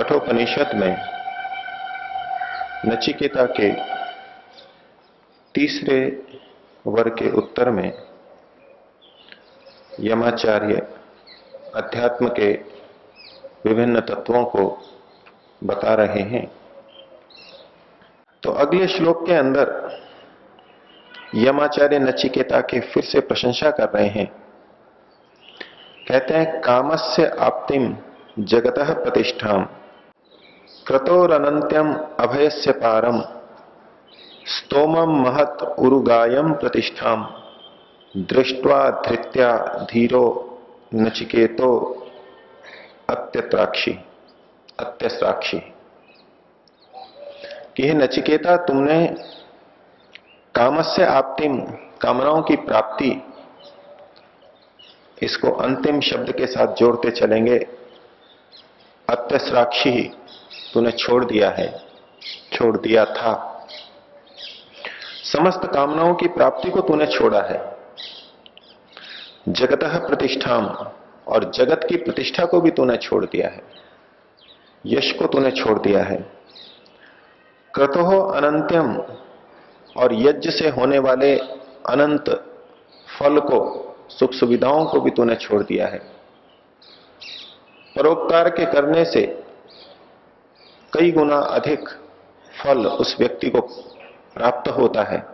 कठोपनिषद में नचिकेता के तीसरे वर्ग के उत्तर में यमाचार्य अध्यात्म के विभिन्न तत्वों को बता रहे हैं। तो अगले श्लोक के अंदर यमाचार्य नचिकेता के फिर से प्रशंसा कर रहे हैं। कहते हैं, कामस्य आप्तिम जगतः प्रतिष्ठाम क्रतोरनंत्यम अभयस्य पारम स्तोमम महत् उरुगायम प्रतिष्ठाम दृष्ट्वा धृत्या धीरो नचिकेतो अत्यस्राक्षी। कि हे नचिकेता, तुमने कामस्य आप्तिम, कामनाओं की प्राप्ति, इसको अंतिम शब्द के साथ जोड़ते चलेंगे। अत्यस्राक्षी, तूने छोड़ दिया है, छोड़ दिया था। समस्त कामनाओं की प्राप्ति को तूने छोड़ा है। जगतः प्रतिष्ठाम, और जगत की प्रतिष्ठा को भी तूने छोड़ दिया है। यश को तूने छोड़ दिया है। क्रतोः अनंत्यम, और यज्ञ से होने वाले अनंत फल को, सुख सुविधाओं को भी तूने छोड़ दिया है। परोपकार के करने से कई गुना अधिक फल उस व्यक्ति को प्राप्त होता है।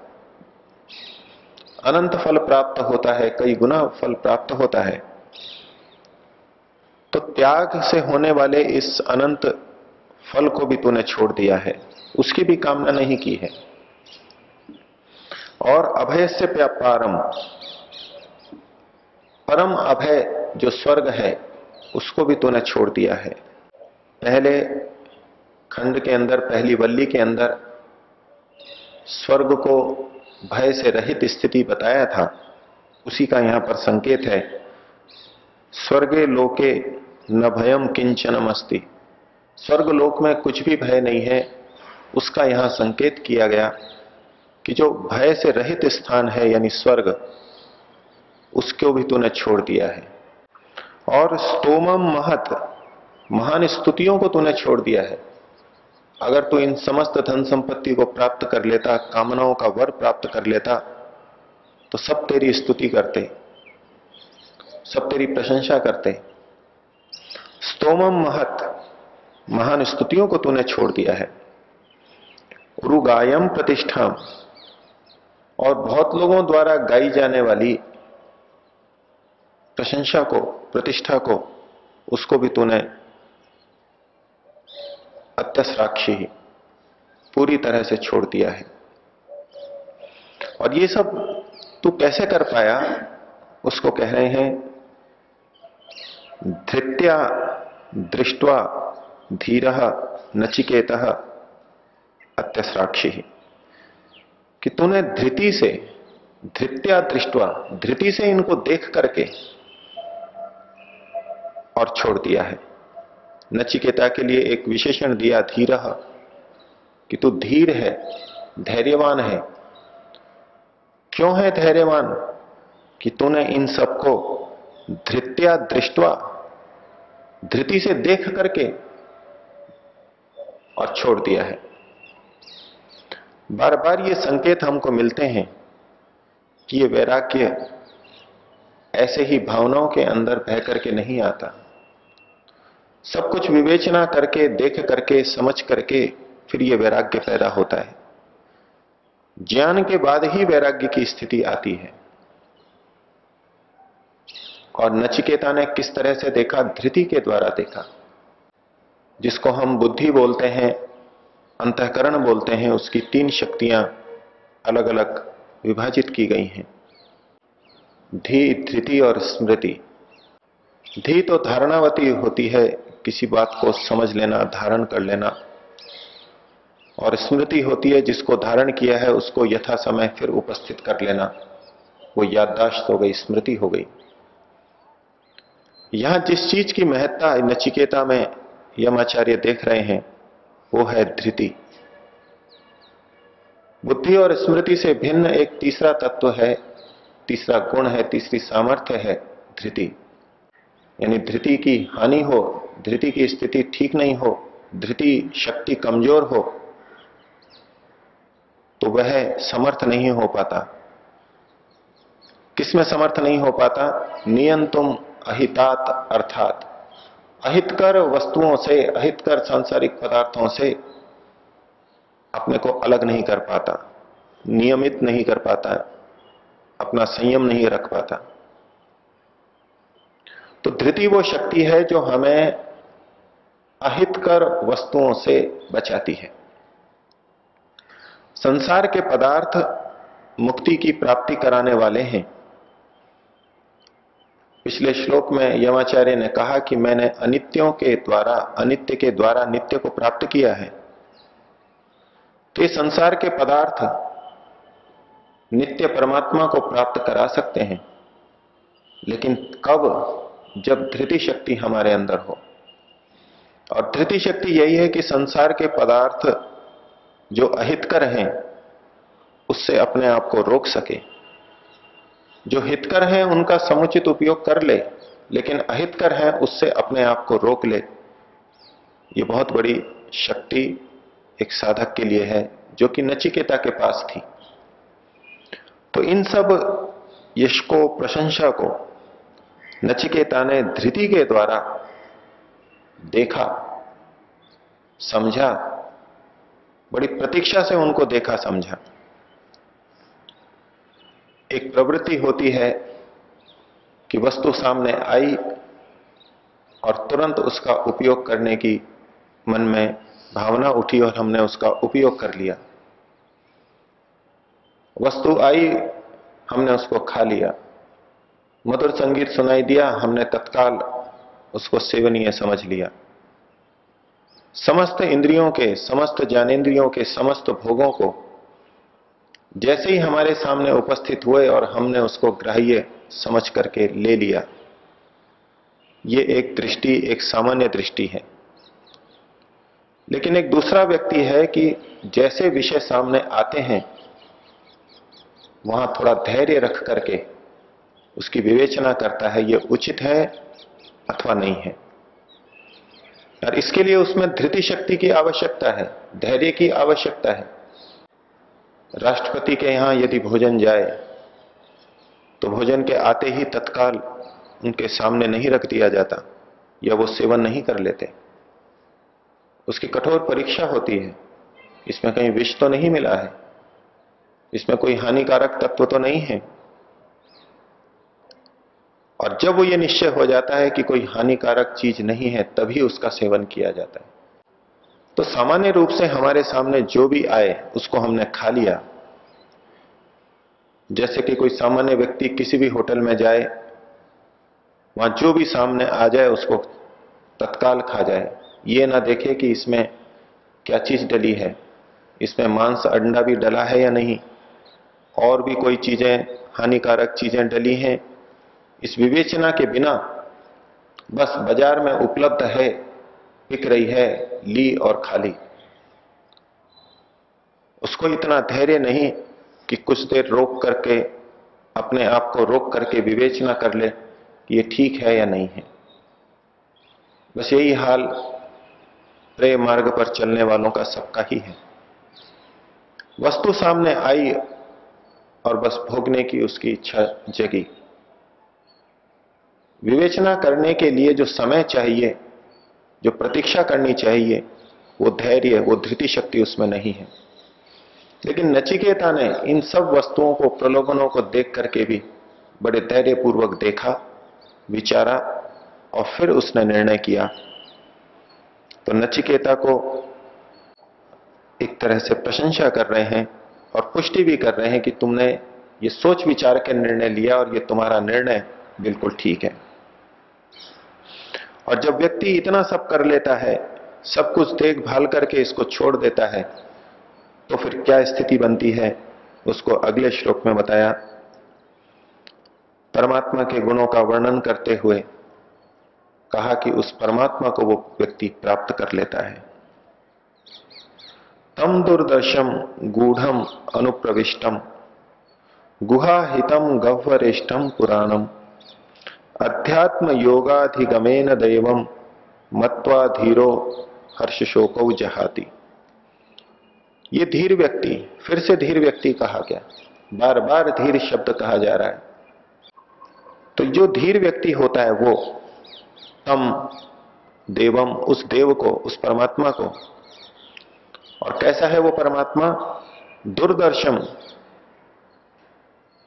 अनंत फल प्राप्त होता है, कई गुना फल प्राप्त होता है। तो त्याग से होने वाले इस अनंत फल को भी तूने छोड़ दिया है, उसकी भी कामना नहीं की है। और अभय से पारम, परम अभय जो स्वर्ग है उसको भी तूने छोड़ दिया है। पहले खंड के अंदर, पहली वल्ली के अंदर स्वर्ग को भय से रहित स्थिति बताया था, उसी का यहां पर संकेत है। स्वर्गे लोके न भयम किंचनम अस्ति, स्वर्ग लोक में कुछ भी भय नहीं है, उसका यहां संकेत किया गया कि जो भय से रहित स्थान है यानी स्वर्ग, उसको भी तूने छोड़ दिया है। और स्तोमम महत, महान स्तुतियों को तूने छोड़ दिया है। अगर तू इन समस्त धन संपत्ति को प्राप्त कर लेता, कामनाओं का वर प्राप्त कर लेता, तो सब तेरी स्तुति करते, सब तेरी प्रशंसा करते। स्तोमम महत, महान स्तुतियों को तूने छोड़ दिया है। उरुगायम प्रतिष्ठा, और बहुत लोगों द्वारा गाई जाने वाली प्रशंसा को, प्रतिष्ठा को, उसको भी तूने अत्यस्राक्षी, पूरी तरह से छोड़ दिया है। और ये सब तू कैसे कर पाया, उसको कह रहे हैं धृत्या दृष्ट्वा धीरः नचिकेतः अत्यस्राक्षी। कि तूने धृति से, धृत्या दृष्ट्वा, धृति से इनको देख करके और छोड़ दिया है। नचिकेता के लिए एक विशेषण दिया धीरः, कि तू धीर है, धैर्यवान है। क्यों है धैर्यवान? कि तूने इन सबको धृत्या दृष्ट्वा, धृति से देख करके और छोड़ दिया है। बार बार ये संकेत हमको मिलते हैं कि ये वैराग्य ऐसे ही भावनाओं के अंदर बह करके नहीं आता। सब कुछ विवेचना करके, देख करके, समझ करके फिर ये वैराग्य पैदा होता है। ज्ञान के बाद ही वैराग्य की स्थिति आती है। और नचिकेता ने किस तरह से देखा? धृति के द्वारा देखा। जिसको हम बुद्धि बोलते हैं, अंतःकरण बोलते हैं, उसकी तीन शक्तियां अलग अलग विभाजित की गई हैं, धी, धृति और स्मृति। धी तो धारणावती होती है, किसी बात को समझ लेना, धारण कर लेना। और स्मृति होती है, जिसको धारण किया है उसको यथा समय फिर उपस्थित कर लेना, वो याददाश्त हो गई, स्मृति हो गई। यहां जिस चीज की महत्ता नचिकेता में यमाचार्य देख रहे हैं वो है धृति। बुद्धि और स्मृति से भिन्न एक तीसरा तत्व है, तीसरा गुण है, तीसरी सामर्थ्य है धृति। यानी धृति की हानि हो, धृति की स्थिति ठीक नहीं हो, धृति शक्ति कमजोर हो तो वह समर्थ नहीं हो पाता। किसमें समर्थ नहीं हो पाता? नियंतुम अहितात अर्थात अहितकर वस्तुओं से, अहितकर सांसारिक पदार्थों से अपने को अलग नहीं कर पाता, नियमित नहीं कर पाता, अपना संयम नहीं रख पाता। तो धृति वो शक्ति है जो हमें अहितकर वस्तुओं से बचाती है। संसार के पदार्थ मुक्ति की प्राप्ति कराने वाले हैं। पिछले श्लोक में यमाचार्य ने कहा कि मैंने अनित्यों के द्वारा, अनित्य के द्वारा नित्य को प्राप्त किया है। तो ये संसार के पदार्थ नित्य परमात्मा को प्राप्त करा सकते हैं, लेकिन कब? जब धृति शक्ति हमारे अंदर हो। और धृति शक्ति यही है कि संसार के पदार्थ जो अहितकर हैं उससे अपने आप को रोक सके। जो हितकर हैं उनका समुचित उपयोग कर ले, लेकिन अहितकर हैं उससे अपने आप को रोक ले। ये बहुत बड़ी शक्ति एक साधक के लिए है, जो कि नचिकेता के पास थी। तो इन सब यश को, प्रशंसा को नचिकेता ने धृति के द्वारा देखा, समझा, बड़ी प्रतीक्षा से उनको देखा, समझा। एक प्रवृत्ति होती है कि वस्तु सामने आई और तुरंत उसका उपयोग करने की मन में भावना उठी और हमने उसका उपयोग कर लिया। वस्तु आई, हमने उसको खा लिया। मधुर संगीत सुनाई दिया, हमने तत्काल उसको सेवनीय समझ लिया। समस्त इंद्रियों के, समस्त ज्ञानेंद्रियों के समस्त भोगों को जैसे ही हमारे सामने उपस्थित हुए और हमने उसको ग्राह्य समझ करके ले लिया, ये एक दृष्टि, एक सामान्य दृष्टि है। लेकिन एक दूसरा व्यक्ति है कि जैसे विषय सामने आते हैं वहां थोड़ा धैर्य रख करके उसकी विवेचना करता है, ये उचित है अथवा नहीं है। और इसके लिए उसमें धृति शक्ति की आवश्यकता है, धैर्य की आवश्यकता है। राष्ट्रपति के यहां यदि भोजन जाए तो भोजन के आते ही तत्काल उनके सामने नहीं रख दिया जाता या वो सेवन नहीं कर लेते। उसकी कठोर परीक्षा होती है, इसमें कहीं विष तो नहीं मिला है, इसमें कोई हानिकारक तत्व तो नहीं है। और जब वो ये निश्चय हो जाता है कि कोई हानिकारक चीज नहीं है, तभी उसका सेवन किया जाता है। तो सामान्य रूप से हमारे सामने जो भी आए उसको हमने खा लिया। जैसे कि कोई सामान्य व्यक्ति किसी भी होटल में जाए, वहां जो भी सामने आ जाए उसको तत्काल खा जाए, ये ना देखे कि इसमें क्या चीज डली है, इसमें मांस अंडा भी डला है या नहीं, और भी कोई चीजें, हानिकारक चीजें डली हैं। इस विवेचना के बिना बस बाजार में उपलब्ध है, बिक रही है, ली और खा ली। उसको इतना धैर्य नहीं कि कुछ देर रोक करके, अपने आप को रोक करके विवेचना कर ले कि ये ठीक है या नहीं है। बस यही हाल प्रेम मार्ग पर चलने वालों का सबका ही है। वस्तु सामने आई और बस भोगने की उसकी इच्छा जगी। विवेचना करने के लिए जो समय चाहिए, जो प्रतीक्षा करनी चाहिए, वो धैर्य, वो धृति शक्ति उसमें नहीं है। लेकिन नचिकेता ने इन सब वस्तुओं को, प्रलोभनों को देख करके भी बड़े धैर्यपूर्वक देखा, विचारा और फिर उसने निर्णय किया। तो नचिकेता को एक तरह से प्रशंसा कर रहे हैं और पुष्टि भी कर रहे हैं कि तुमने ये सोच विचार के निर्णय लिया और ये तुम्हारा निर्णय बिल्कुल ठीक है। और जब व्यक्ति इतना सब कर लेता है, सब कुछ देखभाल करके इसको छोड़ देता है, तो फिर क्या स्थिति बनती है, उसको अगले श्लोक में बताया। परमात्मा के गुणों का वर्णन करते हुए कहा कि उस परमात्मा को वो व्यक्ति प्राप्त कर लेता है। तम दुर्दर्शम गूढ़म अनुप्रविष्टम गुहाहितम गह्वरेष्ठम पुराणम अध्यात्म योगाधिगमेन दैवम मत्वा धीरो हर्ष शोकौ जहाति। ये धीर व्यक्ति, फिर से धीर व्यक्ति कहा गया, बार बार धीर शब्द कहा जा रहा है। तो जो धीर व्यक्ति होता है वो तम देवम, उस देव को, उस परमात्मा को, और कैसा है वो परमात्मा, दुर्दर्शम,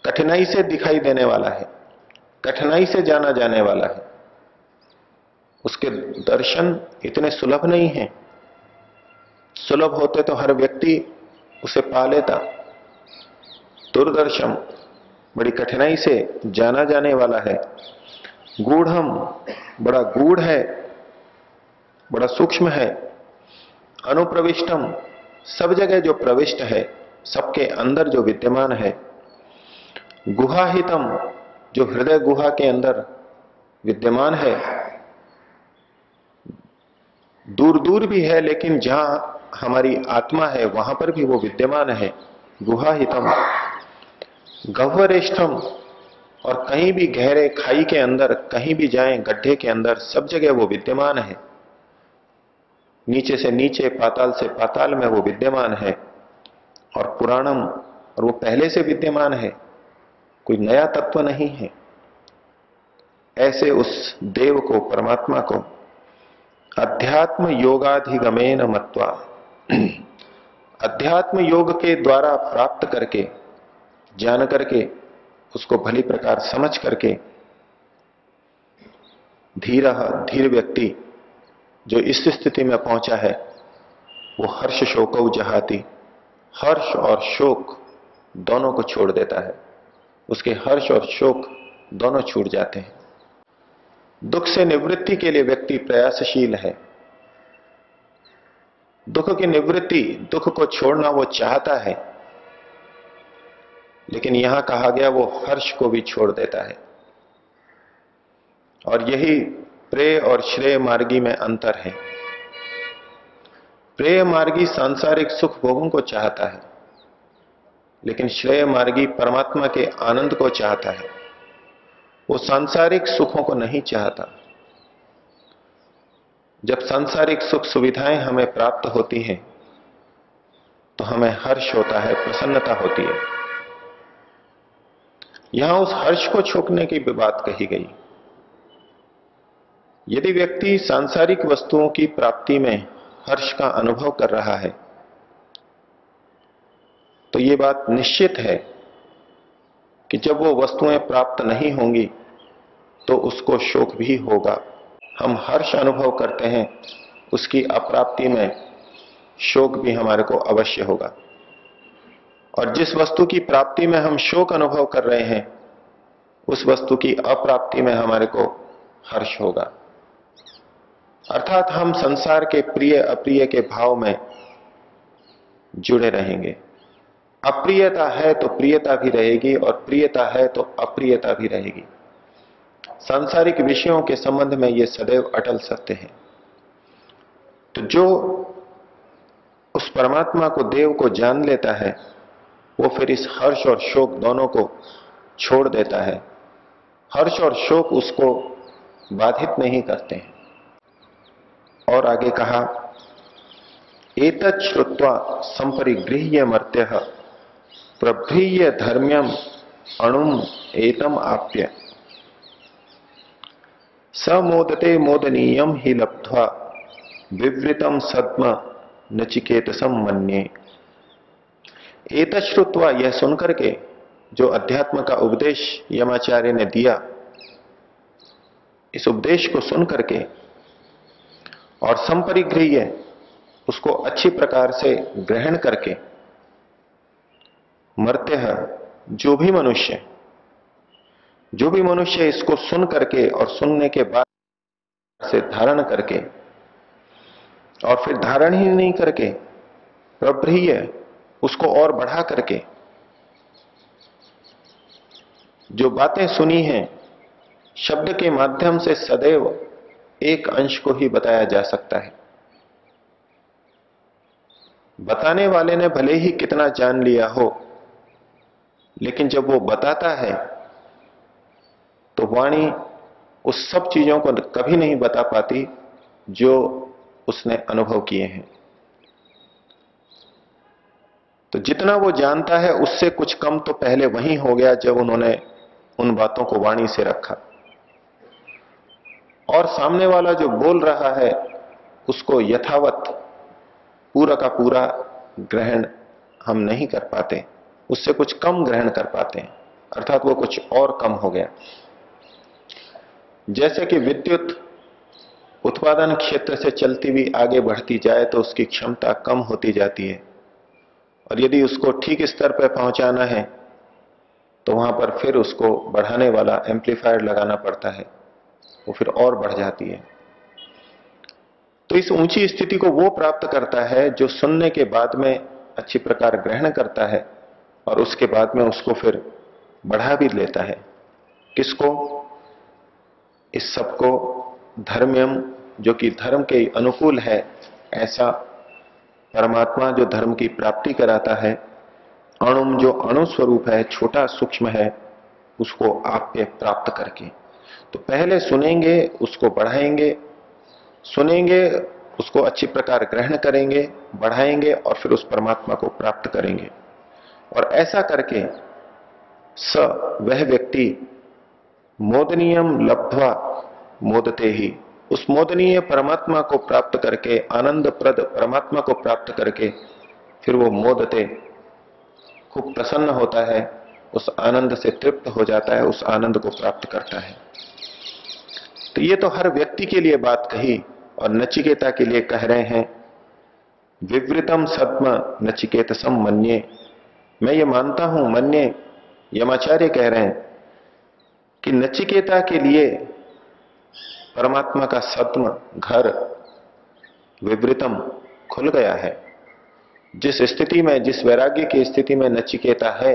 कठिनाई से दिखाई देने वाला है, कठिनाई से जाना जाने वाला है। उसके दर्शन इतने सुलभ नहीं हैं, सुलभ होते तो हर व्यक्ति उसे पा लेता। दुर्दर्शम, बड़ी कठिनाई से जाना जाने वाला है। गूढ़म, बड़ा गूढ़ है, बड़ा सूक्ष्म है। अनुप्रविष्टम, सब जगह जो प्रविष्ट है, सबके अंदर जो विद्यमान है। गुहाहितम, जो हृदय गुहा के अंदर विद्यमान है, दूर दूर भी है लेकिन जहां हमारी आत्मा है वहां पर भी वो विद्यमान है। गुहाहितम। गह्वरेष्ठम, और कहीं भी गहरे खाई के अंदर, कहीं भी जाएं गड्ढे के अंदर, सब जगह वो विद्यमान है। नीचे से नीचे, पाताल से पाताल में वो विद्यमान है। और पुराणम, और वो पहले से विद्यमान है, कोई नया तत्व नहीं है। ऐसे उस देव को, परमात्मा को अध्यात्म योगाधिगमेन मत्वा, अध्यात्म योग के द्वारा प्राप्त करके, जान करके, उसको भली प्रकार समझ करके, धीर व्यक्ति जो इस स्थिति में पहुंचा है वो हर्ष शोकौ जहाति, हर्ष और शोक दोनों को छोड़ देता है। उसके हर्ष और शोक दोनों छूट जाते हैं। दुख से निवृत्ति के लिए व्यक्ति प्रयासशील है। दुख की निवृत्ति, दुख को छोड़ना वो चाहता है, लेकिन यहां कहा गया वो हर्ष को भी छोड़ देता है। और यही प्रेय और श्रेय मार्गी में अंतर है। प्रेय मार्गी सांसारिक सुख भोगों को चाहता है, लेकिन श्रेय मार्गी परमात्मा के आनंद को चाहता है। वो सांसारिक सुखों को नहीं चाहता। जब सांसारिक सुख सुविधाएं हमें प्राप्त होती हैं तो हमें हर्ष होता है, प्रसन्नता होती है। यहां उस हर्ष को छोड़ने की भी बात कही गई। यदि व्यक्ति सांसारिक वस्तुओं की प्राप्ति में हर्ष का अनुभव कर रहा है तो यह बात निश्चित है कि जब वो वस्तुएं प्राप्त नहीं होंगी तो उसको शोक भी होगा। हम हर्ष अनुभव करते हैं, उसकी अप्राप्ति में शोक भी हमारे को अवश्य होगा। और जिस वस्तु की प्राप्ति में हम शोक अनुभव कर रहे हैं उस वस्तु की अप्राप्ति में हमारे को हर्ष होगा। अर्थात हम संसार के प्रिय अप्रिय के भाव में जुड़े रहेंगे। अप्रियता है तो प्रियता भी रहेगी और प्रियता है तो अप्रियता भी रहेगी। सांसारिक विषयों के संबंध में यह सदैव अटल सत्य है। तो जो उस परमात्मा को, देव को जान लेता है वो फिर इस हर्ष और शोक दोनों को छोड़ देता है। हर्ष और शोक उसको बाधित नहीं करते हैं। और आगे कहा, एतत् श्रुत्वा संपरिगृह्य मर्त्यः प्रभ्रीय धर्म्यम अणुम एतम आप्य स मोदते मोदनीयम ही लब्ध्वा विवृतम सद्म नचिकेतसम मन्ये। एतत् श्रुत्वा, यह सुनकर के, जो अध्यात्म का उपदेश यमाचार्य ने दिया, इस उपदेश को सुन करके और संपरिगृह्य, उसको अच्छी प्रकार से ग्रहण करके, मर्त्यः, जो भी मनुष्य इसको सुन करके और सुनने के बाद से धारण करके और फिर धारण ही नहीं करके प्रभ्रीय, उसको और बढ़ा करके, जो बातें सुनी हैं शब्द के माध्यम से सदैव एक अंश को ही बताया जा सकता है। बताने वाले ने भले ही कितना जान लिया हो, लेकिन जब वो बताता है तो वाणी उस सब चीजों को कभी नहीं बता पाती जो उसने अनुभव किए हैं। तो जितना वो जानता है उससे कुछ कम तो पहले वही हो गया जब उन्होंने उन बातों को वाणी से रखा। और सामने वाला जो बोल रहा है उसको यथावत पूरा का पूरा ग्रहण हम नहीं कर पाते, उससे कुछ कम ग्रहण कर पाते हैं, अर्थात वो कुछ और कम हो गया। जैसे कि विद्युत उत्पादन क्षेत्र से चलती हुई आगे बढ़ती जाए तो उसकी क्षमता कम होती जाती है, और यदि उसको ठीक स्तर पर पहुंचाना है तो वहां पर फिर उसको बढ़ाने वाला एम्पलीफायर लगाना पड़ता है, वो फिर और बढ़ जाती है। तो इस ऊंची स्थिति को वो प्राप्त करता है जो सुनने के बाद में अच्छी प्रकार ग्रहण करता है और उसके बाद में उसको फिर बढ़ा भी लेता है। किसको? इस सबको धर्म्यम, जो कि धर्म के अनुकूल है, ऐसा परमात्मा जो धर्म की प्राप्ति कराता है, अणुम जो अणु स्वरूप है, छोटा सूक्ष्म है, उसको आपके प्राप्त करके। तो पहले सुनेंगे, उसको बढ़ाएंगे, सुनेंगे, उसको अच्छी प्रकार ग्रहण करेंगे, बढ़ाएंगे और फिर उस परमात्मा को प्राप्त करेंगे। और ऐसा करके वह व्यक्ति मोदनीयम लब्ध्वा मोदते ही, उस मोदनीय परमात्मा को प्राप्त करके, आनंदप्रद परमात्मा को प्राप्त करके फिर वो मोदते, खूब प्रसन्न होता है, उस आनंद से तृप्त हो जाता है, उस आनंद को प्राप्त करता है। तो ये तो हर व्यक्ति के लिए बात कही, और नचिकेता के लिए कह रहे हैं विवृतम सद्म नचिकेतसम मन्ये। मैं ये मानता हूं, मन्ये यमाचार्य कह रहे हैं कि नचिकेता के लिए परमात्मा का सद्म घर विवृतम खुल गया है। जिस स्थिति में, जिस वैराग्य की स्थिति में नचिकेता है,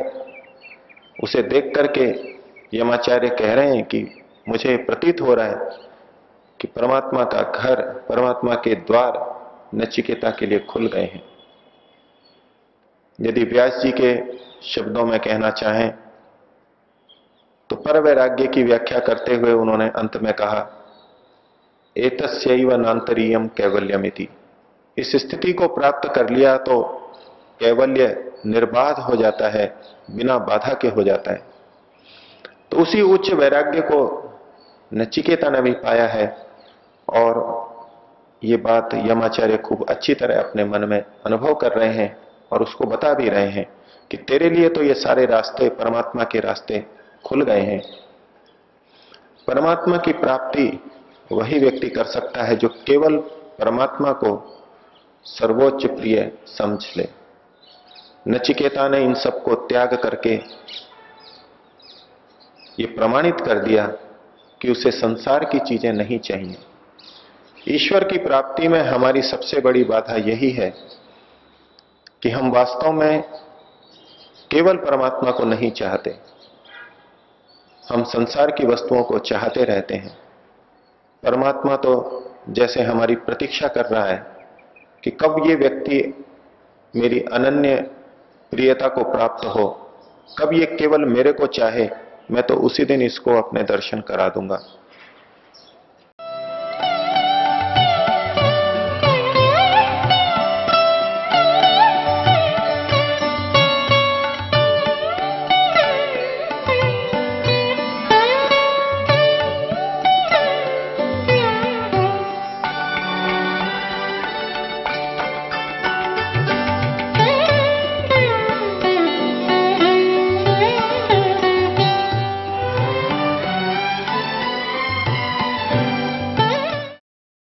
उसे देख करके यमाचार्य कह रहे हैं कि मुझे प्रतीत हो रहा है कि परमात्मा का घर, परमात्मा के द्वार नचिकेता के लिए खुल गए हैं। यदि व्यास जी के शब्दों में कहना चाहें तो पर वैराग्य की व्याख्या करते हुए उन्होंने अंत में कहा एतस्यैव नान्तरीयम कैवल्यमिति। इस स्थिति को प्राप्त कर लिया तो कैवल्य निर्बाध हो जाता है, बिना बाधा के हो जाता है। तो उसी उच्च वैराग्य को नचिकेता ने भी पाया है, और ये बात यमाचार्य खूब अच्छी तरह अपने मन में अनुभव कर रहे हैं और उसको बता भी रहे हैं कि तेरे लिए तो ये सारे रास्ते, परमात्मा के रास्ते खुल गए हैं। परमात्मा की प्राप्ति वही व्यक्ति कर सकता है जो केवल परमात्मा को सर्वोच्च प्रिय समझ ले। नचिकेता ने इन सबको त्याग करके ये प्रमाणित कर दिया कि उसे संसार की चीजें नहीं चाहिए। ईश्वर की प्राप्ति में हमारी सबसे बड़ी बाधा यही है कि हम वास्तव में केवल परमात्मा को नहीं चाहते, हम संसार की वस्तुओं को चाहते रहते हैं। परमात्मा तो जैसे हमारी प्रतीक्षा कर रहा है कि कब ये व्यक्ति मेरी अनन्य प्रियता को प्राप्त हो, कब ये केवल मेरे को चाहे, मैं तो उसी दिन इसको अपने दर्शन करा दूंगा।